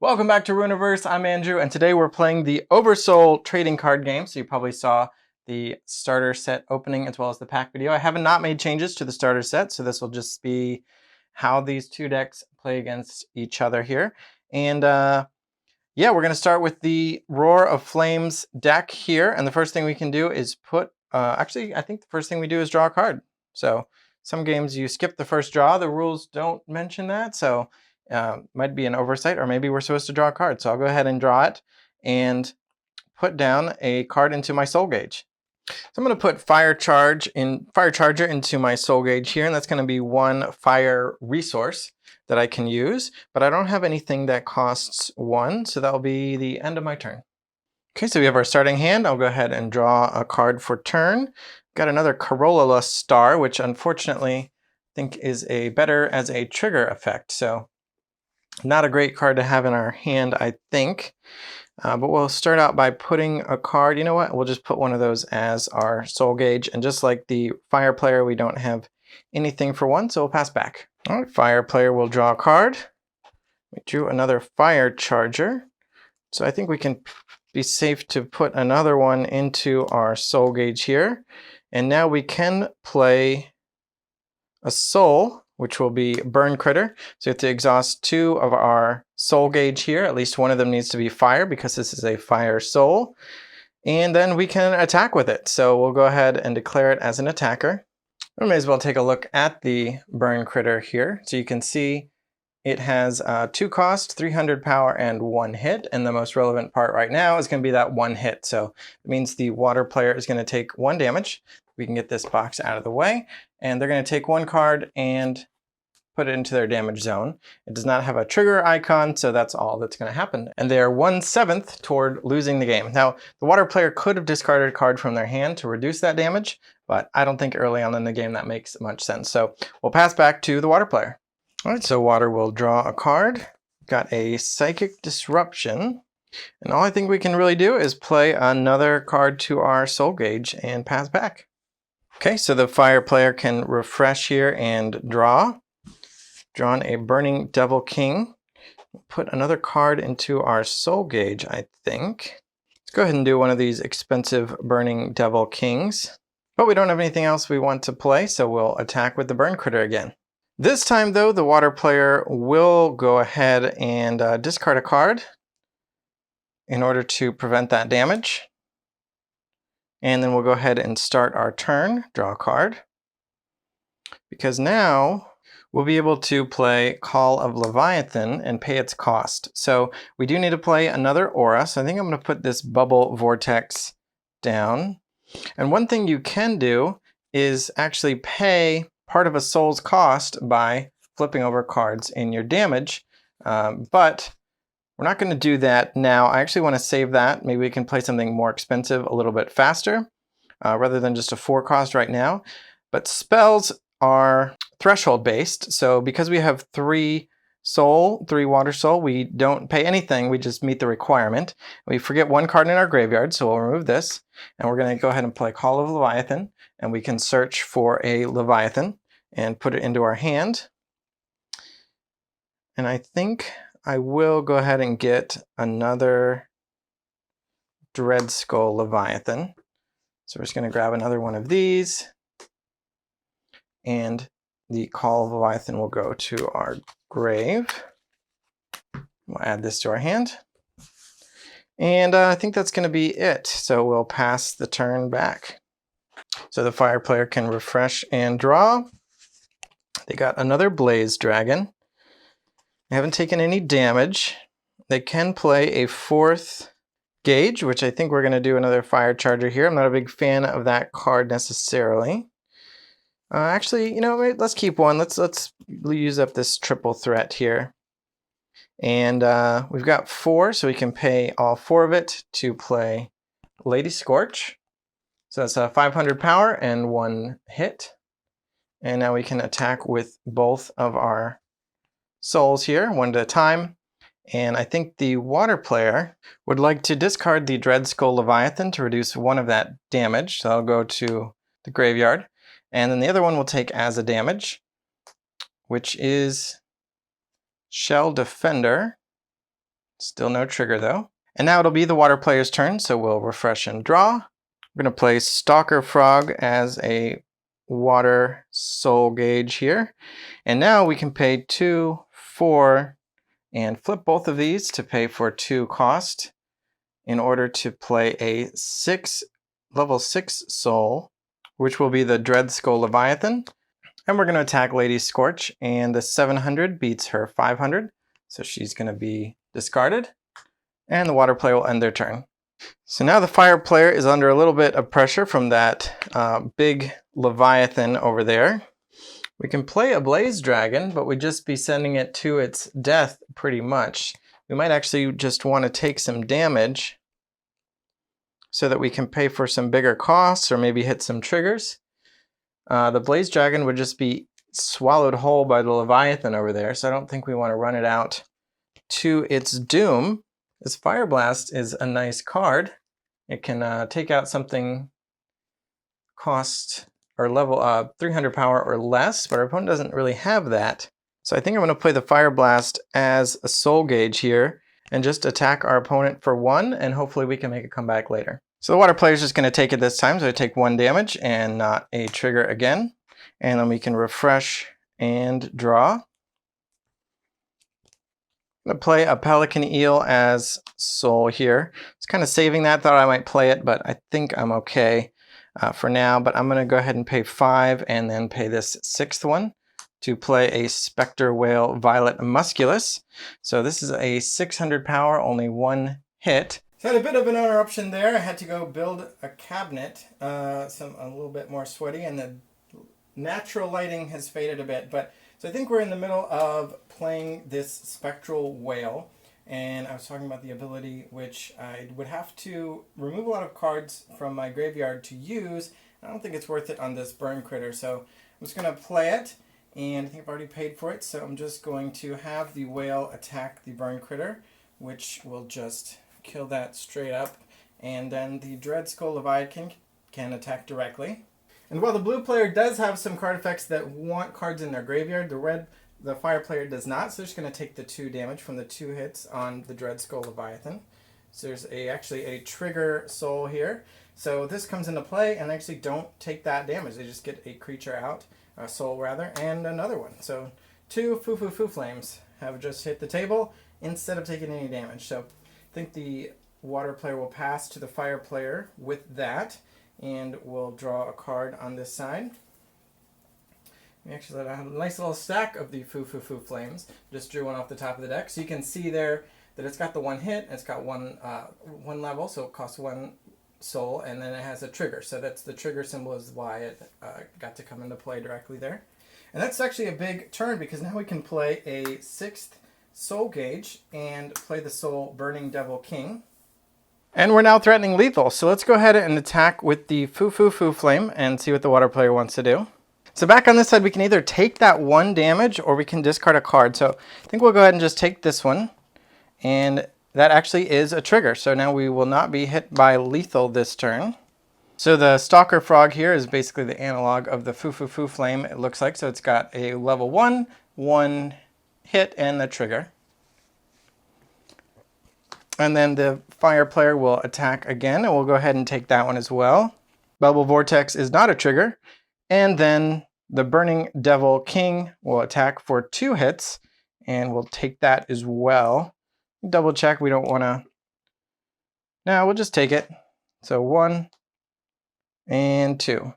Welcome back to Rüniverse. I'm Andrew, and today we're playing the Oversoul trading card game. So you probably saw the starter set opening as well as the pack video. I have not made changes to the starter set, so this will just be how these two decks play against each other here. And yeah, we're going to start with the Roar of Flames deck here. And the first thing we can do is put, actually, I think the first thing we do is draw a card. So some games you skip the first draw. The rules don't mention that, so might be an oversight, or maybe we're supposed to draw a card. So I'll go ahead and draw it and put down a card into my soul gauge. So I'm going to put Fire Charger into my soul gauge here, and that's going to be one fire resource that I can use, but I don't have anything that costs one, so that'll be the end of my turn. Okay, so we have our starting hand. I'll go ahead and draw a card for turn. Got another Corolla Star, which unfortunately I think is better as a trigger effect, so not a great card to have in our hand, I think. But we'll start out by putting a card. You know what? We'll just put one of those as our soul gauge. And just like the fire player, we don't have anything for one, so we'll pass back. All right, fire player will draw a card. We drew another Fire Charger. So I think we can be safe to put another one into our soul gauge here. And now we can play a soul, which will be Burn Critter. So we have to exhaust two of our soul gauge here. At least one of them needs to be fire because this is a fire soul. And then we can attack with it. So we'll go ahead and declare it as an attacker. We may as well take a look at the Burn Critter here. So you can see it has 2 cost, 300 power, and 1 hit. And the most relevant part right now is going to be that 1 hit. So it means the water player is going to take 1 damage. We can get this box out of the way. And they're going to take 1 card and put it into their damage zone. It does not have a trigger icon, so that's all that's going to happen. And they are 1/7 toward losing the game. Now, the water player could have discarded a card from their hand to reduce that damage, but I don't think early on in the game that makes much sense. So we'll pass back to the water player. All right, so water will draw a card. Got a Psychic Disruption. And all I think we can really do is play another card to our soul gauge and pass back. Okay, so the fire player can refresh here and draw. Drawn a Burning Devil King. Put another card into our soul gauge, I think. Let's go ahead and do one of these expensive Burning Devil Kings. But we don't have anything else we want to play, so we'll attack with the Burn Critter again. This time, though, the water player will go ahead and discard a card in order to prevent that damage. And then we'll go ahead and start our turn, draw a card. Because now we'll be able to play Call of Leviathan and pay its cost. So we do need to play another aura. So I think I'm going to put this Bubble Vortex down. And one thing you can do is actually pay part of a soul's cost by flipping over cards in your damage. But we're not going to do that now. I actually want to save that. Maybe we can play something more expensive a little bit faster rather than just a 4 cost right now. But spells are threshold based. So because we have 3 water soul, we don't pay anything. We just meet the requirement. We forget 1 card in our graveyard, so we'll remove this. And we're going to go ahead and play Call of Leviathan. And we can search for a Leviathan and put it into our hand. And I think I will go ahead and get another Dread Skull Leviathan. So we're just going to grab another one of these. And the Call of Leviathan will go to our grave. We'll add this to our hand. And I think that's going to be it. So we'll pass the turn back. So the fire player can refresh and draw. They got another Blaze Dragon. They haven't taken any damage. They can play a 4th gauge, which I think we're going to do another Fire Charger here. I'm not a big fan of that card necessarily. Actually, you know, let's keep one. Let's use up this triple threat here. And we've got 4, so we can pay all 4 of it to play Lady Scorch. So that's a 500 power and 1 hit. And now we can attack with both of our souls here, one at a time. And I think the water player would like to discard the Dread Skull Leviathan to reduce 1 of that damage. So I'll go to the graveyard. And then the other one will take as a damage, which is Shell Defender. Still no trigger though. And now it'll be the water player's turn, so we'll refresh and draw. We're going to play Stalker Frog as a water soul gauge here. And now we can pay 2, 4, and flip both of these to pay for 2 cost in order to play a level 6 soul, which will be the Dread Skull Leviathan. And we're going to attack Lady Scorch, and the 700 beats her 500, so she's going to be discarded, and the water player will end their turn. So now the fire player is under a little bit of pressure from that big Leviathan over there. We can play a Blaze Dragon, but we'd just be sending it to its death pretty much. We might actually just want to take some damage so that we can pay for some bigger costs or maybe hit some triggers. The Blaze Dragon would just be swallowed whole by the Leviathan over there, so I don't think we want to run it out to its doom. This Fire Blast is a nice card. It can take out something cost or level 300 power or less, but our opponent doesn't really have that. So I think I'm going to play the Fire Blast as a soul gauge here and just attack our opponent for 1, and hopefully we can make a comeback later. So the water player is just going to take it this time, so I take 1 damage and not a trigger again. And then we can refresh and draw. I'm going to play a Pelican Eel as soul here. It's kind of saving that, thought I might play it, but I think I'm okay for now. But I'm going to go ahead and pay 5 and then pay this 6th one to play a Spectre Whale Violet Musculus. So this is a 600 power, only 1 hit. So I had a bit of an interruption there. I had to go build a cabinet, a little bit more sweaty, and the natural lighting has faded a bit. But so I think we're in the middle of playing this Spectral Whale, and I was talking about the ability which I would have to remove a lot of cards from my graveyard to use. I don't think it's worth it on this burn critter, so I'm just going to play it, and I think I've already paid for it, so I'm just going to have the whale attack the burn critter, which will just kill that straight up, and then the Dread Skull Leviathan can attack directly. And while the blue player does have some card effects that want cards in their graveyard, the fire player does not, so they're just going to take the 2 damage from the 2 hits on the Dread Skull Leviathan. So there's actually a trigger soul here. So this comes into play, and they actually don't take that damage. They just get a creature out, a soul rather, and another one. So 2 Foo Flames have just hit the table instead of taking any damage. So I think the water player will pass to the fire player with that, and we'll draw a card on this side. We actually have a nice little stack of the Foo Flames. Just drew one off the top of the deck. So you can see there that it's got the 1 hit, and it's got one level, so it costs 1 soul, and then it has a trigger. So that's the trigger symbol is why it got to come into play directly there. And that's actually a big turn, because now we can play a 6th soul gauge and play the soul Burning Devil King. And we're now threatening lethal, so let's go ahead and attack with the Foo Flame and see what the water player wants to do. So back on this side, we can either take that 1 damage or we can discard a card. So I think we'll go ahead and just take this one, and that actually is a trigger. So now we will not be hit by lethal this turn. So the Stalker Frog here is basically the analog of the Foo Flame, it looks like. So it's got a level 1 hit, and the trigger. And then the fire player will attack again, and we'll go ahead and take that one as well. Bubble Vortex is not a trigger. And then the Burning Devil King will attack for 2 hits, and we'll take that as well. Double check, we don't want to... No, we'll just take it. So 1 and 2.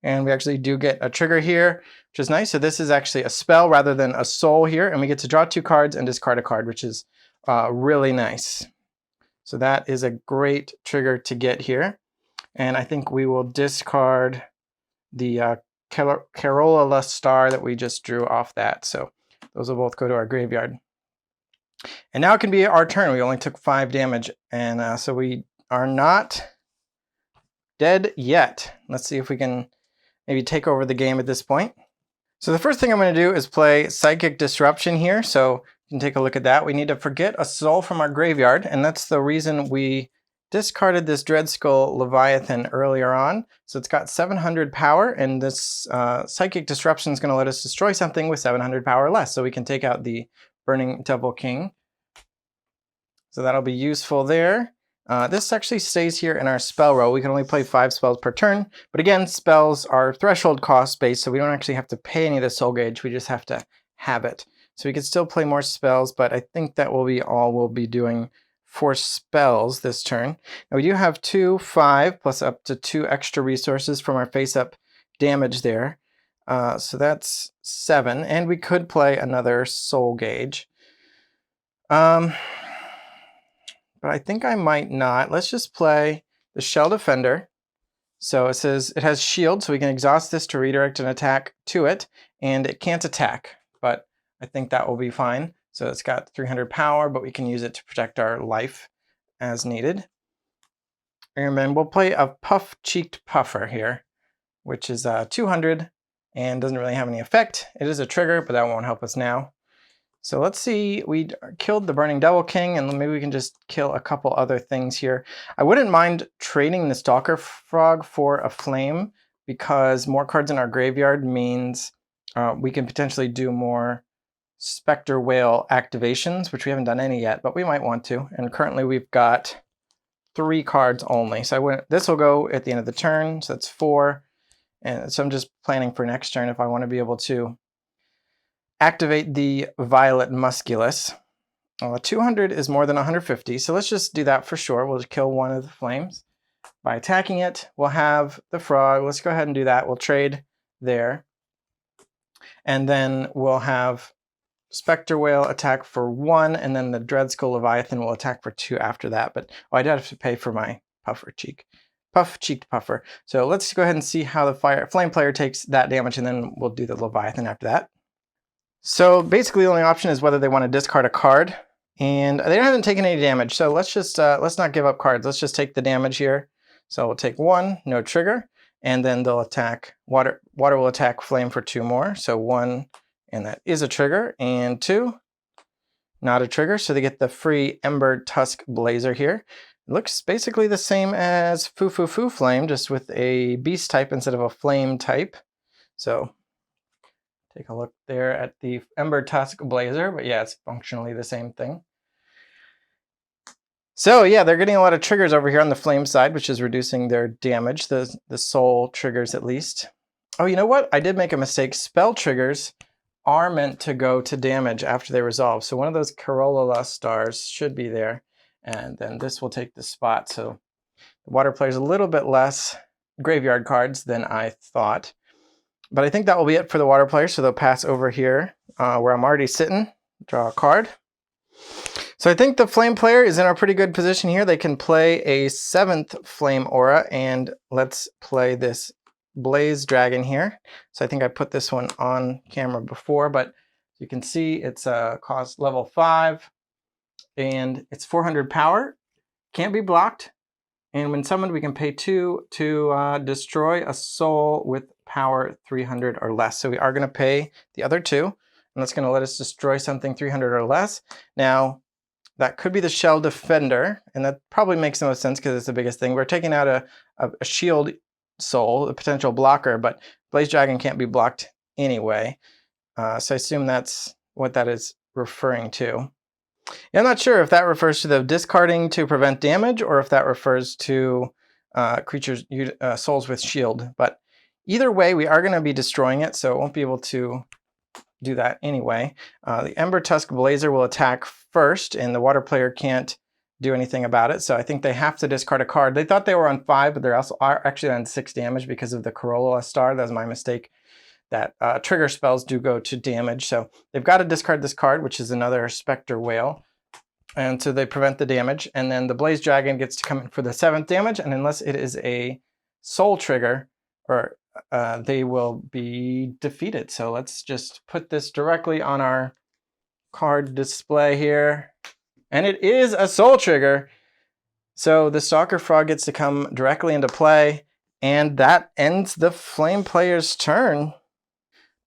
And we actually do get a trigger here, which is nice. So this is actually a spell rather than a soul here, and we get to draw 2 cards and discard a card, which is really nice. So that is a great trigger to get here. And I think we will discard the Carola Star that we just drew off that. So those will both go to our graveyard. And now it can be our turn. We only took 5 damage, and so we are not dead yet. Let's see if we can maybe take over the game at this point. So the first thing I'm going to do is play Psychic Disruption here. So you can take a look at that. We need to forget a soul from our graveyard, and that's the reason we discarded this Dread Skull Leviathan earlier on. So it's got 700 power, and this Psychic Disruption is going to let us destroy something with 700 power or less. So we can take out the Burning Devil King. So that'll be useful there. This actually stays here in our spell row. We can only play 5 spells per turn. But again, spells are threshold cost based, so we don't actually have to pay any of the soul gauge. We just have to have it. So we can still play more spells, but I think that will be all we'll be doing for spells this turn. Now we do have 2, 5, plus up to 2 extra resources from our face-up damage there. So that's 7, and we could play another soul gauge. But I think I might not. Let's just play the Shell Defender. So it says it has shield, so we can exhaust this to redirect an attack to it, and it can't attack, but I think that will be fine. So it's got 300 power, but we can use it to protect our life as needed. And then we'll play a Puff-Cheeked Puffer here, which is 200 and doesn't really have any effect. It is a trigger, but that won't help us now. So let's see, we killed the Burning Devil King, and maybe we can just kill a couple other things here. I wouldn't mind trading the Stalker Frog for a Flame, because more cards in our graveyard means we can potentially do more Spectre Whale activations, which we haven't done any yet, but we might want to. And currently we've got 3 cards only. So this will go at the end of the turn, so that's 4. And so I'm just planning for next turn if I want to be able to activate the Violet Musculus. 200 is more than 150, so let's just do that for sure. We'll just kill one of the flames. By attacking it, we'll have the frog. Let's go ahead and do that. We'll trade there. And then we'll have Spectre Whale attack for 1, and then the Dreadskull Leviathan will attack for 2 after that. But I did have to pay for my Puff-Cheeked Puffer. So let's go ahead and see how the Flame player takes that damage, and then we'll do the Leviathan after that. So basically the only option is whether they want to discard a card, and they haven't taken any damage. So let's just let's not give up cards. Let's just take the damage here. So we'll take 1, no trigger, and then they'll attack water. Water will attack flame for 2 more. So 1, and that is a trigger, and 2, not a trigger. So they get the free Ember Tusk Blazer here. It looks basically the same as Foo Flame, just with a beast type instead of a flame type. So take a look there at the Ember Tusk Blazer, but yeah, it's functionally the same thing. So yeah, they're getting a lot of triggers over here on the flame side, which is reducing their damage, the soul triggers at least. Oh, you know what? I did make a mistake. Spell triggers are meant to go to damage after they resolve. So one of those Corolla stars should be there, and then this will take the spot. So the water player's a little bit less graveyard cards than I thought. But I think that will be it for the water player, so they'll pass over here where I'm already sitting, draw a card. So I think the flame player is in a pretty good position here. They can play a 7th flame aura, and let's play this Blaze Dragon here. So I think I put this one on camera before, but you can see it's cost level 5, and it's 400 power, can't be blocked. And when summoned, we can pay 2 to destroy a soul with power 300 or less. So we are going to pay the other 2, and that's going to let us destroy something 300 or less. Now, that could be the Shell Defender, and that probably makes the most sense because it's the biggest thing. We're taking out a shield soul, a potential blocker, but Blaze Dragon can't be blocked anyway. So I assume that's what that is referring to. Yeah, I'm not sure if that refers to the discarding to prevent damage or if that refers to creatures, souls with shield. But either way, we are going to be destroying it, so it won't be able to do that anyway. The Ember Tusk Blazer will attack first, and the water player can't do anything about it. So I think they have to discard a card. They thought they were on 5, but they're also actually on 6 damage because of the Corolla star. That was my mistake. That trigger spells do go to damage. So they've got to discard this card, which is another Spectre Whale. And so they prevent the damage. And then the Blaze Dragon gets to come in for the 7th damage. And unless it is a soul trigger, or they will be defeated. So let's just put this directly on our card display here. And it is a soul trigger. So the Stalker Frog gets to come directly into play. And that ends the flame player's turn.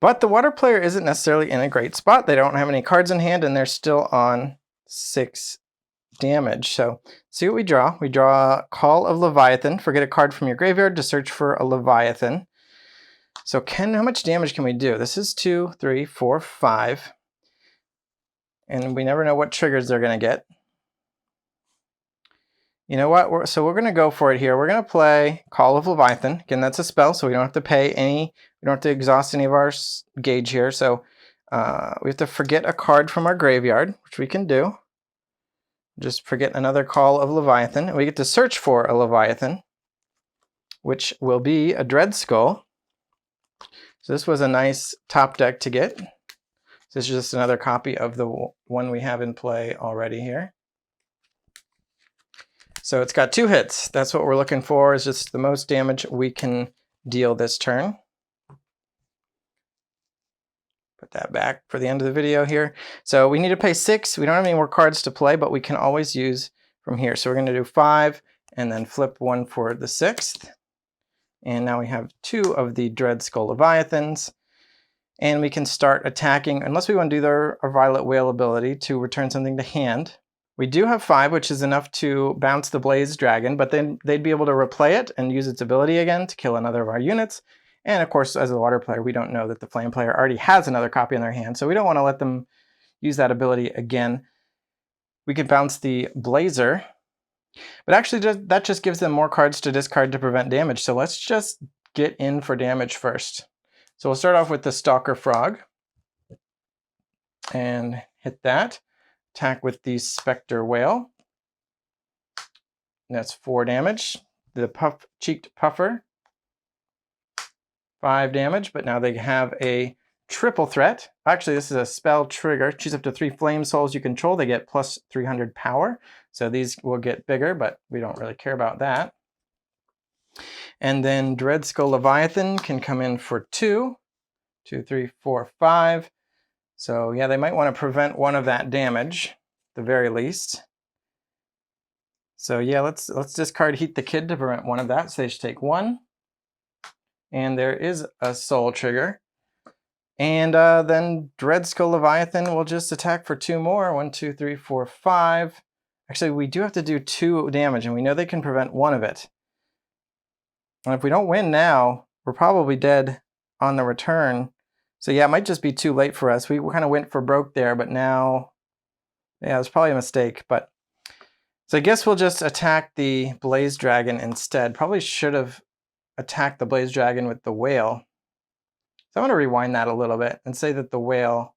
But the water player isn't necessarily in a great spot. They don't have any cards in hand, and they're still on 6 damage. So see what we draw. We draw Call of Leviathan. Forget a card from your graveyard to search for a Leviathan. So how much damage can we do? This is 2, 3, 4, 5. And we never know what triggers they're going to get. You know what? So we're going to go for it here. We're going to play Call of Leviathan. Again, that's a spell, so we don't have to pay any. We don't have to exhaust any of our gauge here. So we have to forget a card from our graveyard, which we can do. Just forget another Call of Leviathan. And we get to search for a Leviathan, which will be a Dread Skull. So this was a nice top deck to get. So this is just another copy of the one we have in play already here. So it's got 2 hits. That's what we're looking for, is just the most damage we can deal this turn. Put that back for the end of the video here. So we need to pay 6. We don't have any more cards to play, but we can always use from here. So we're going to do 5 and then flip 1 for the 6th. And now we have 2 of the Dread Skull Leviathans. And we can start attacking, unless we want to do our Violet Whale ability to return something to hand. We do have 5, which is enough to bounce the Blaze Dragon, but then they'd be able to replay it and use its ability again to kill another of our units. And of course, as a water player, we don't know that the Flame player already has another copy in their hand, so we don't want to let them use that ability again. We could bounce the Blazer, but actually that just gives them more cards to discard to prevent damage, so let's just get in for damage first. So we'll start off with the Stalker Frog and hit that. Attack with the Spectre Whale. And that's 4 damage. The Puff-Cheeked Puffer, 5 damage, but now they have a triple threat. Actually, this is a spell trigger. Choose up to 3 flame souls you control. They get plus 300 power. So these will get bigger, but we don't really care about that. And then Dread Skull Leviathan can come in for 2. 2, 3, 4, 5. So yeah, they might want to prevent 1 of that damage, at the very least. So yeah, let's discard Heat the Kid to prevent 1 of that. So they should take 1. And there is a soul trigger. And then Dread Skull Leviathan will just attack for 2 more. 1, 2, 3, 4, 5. Actually, we do have to do 2 damage, and we know they can prevent 1 of it. And if we don't win now, we're probably dead on the return. So yeah, it might just be too late for us. We kind of went for broke there, but now, yeah, it's probably a mistake. But so I guess we'll just attack the Blaze Dragon instead. Probably should have attacked the Blaze Dragon with the Whale. So I'm going to rewind that a little bit and say that the Whale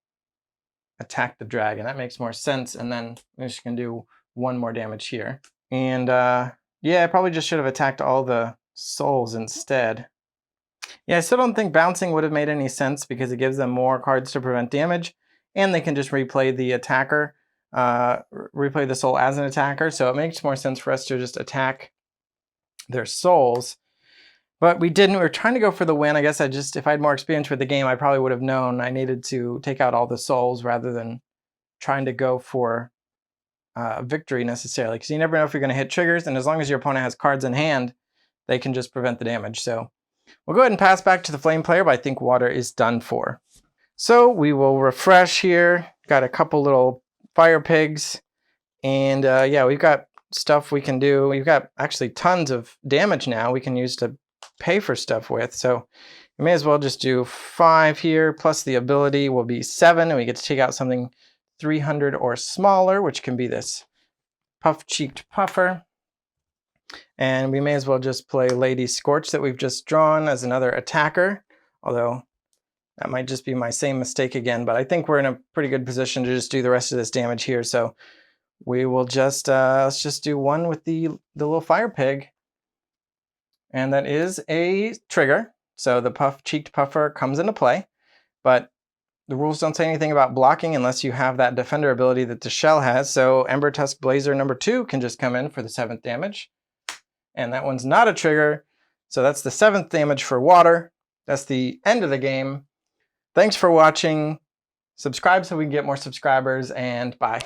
attacked the Dragon. That makes more sense. And then we're just going to do 1 more damage here. And yeah, I probably just should have attacked all the souls instead. Yeah, I still don't think bouncing would have made any sense because it gives them more cards to prevent damage, and they can just replay the attacker, replay the soul as an attacker, so it makes more sense for us to just attack their souls. But we didn't. We were trying to go for the win. I guess if I had more experience with the game, I probably would have known I needed to take out all the souls rather than trying to go for victory necessarily, because you never know if you're going to hit triggers, and as long as your opponent has cards in hand, they can just prevent the damage. So we'll go ahead and pass back to the Flame player, but I think water is done for. So we will refresh here. Got a couple little fire pigs. And yeah, we've got stuff we can do. We've got actually tons of damage now we can use to pay for stuff with. So we may as well just do 5 here, plus the ability will be 7. And we get to take out something 300 or smaller, which can be this Puff-Cheeked Puffer. And we may as well just play Lady Scorch that we've just drawn as another attacker, although that might just be my same mistake again, but I think we're in a pretty good position to just do the rest of this damage here. So we will just, let's just do 1 with the little fire pig. And that is a trigger. So the Puff-Cheeked Puffer comes into play, but the rules don't say anything about blocking unless you have that defender ability that the shell has. So Ember Tusk Blazer number 2 can just come in for the 7th damage. And that one's not a trigger. So that's the 7th damage for water. That's the end of the game. Thanks for watching. Subscribe so we can get more subscribers, and bye.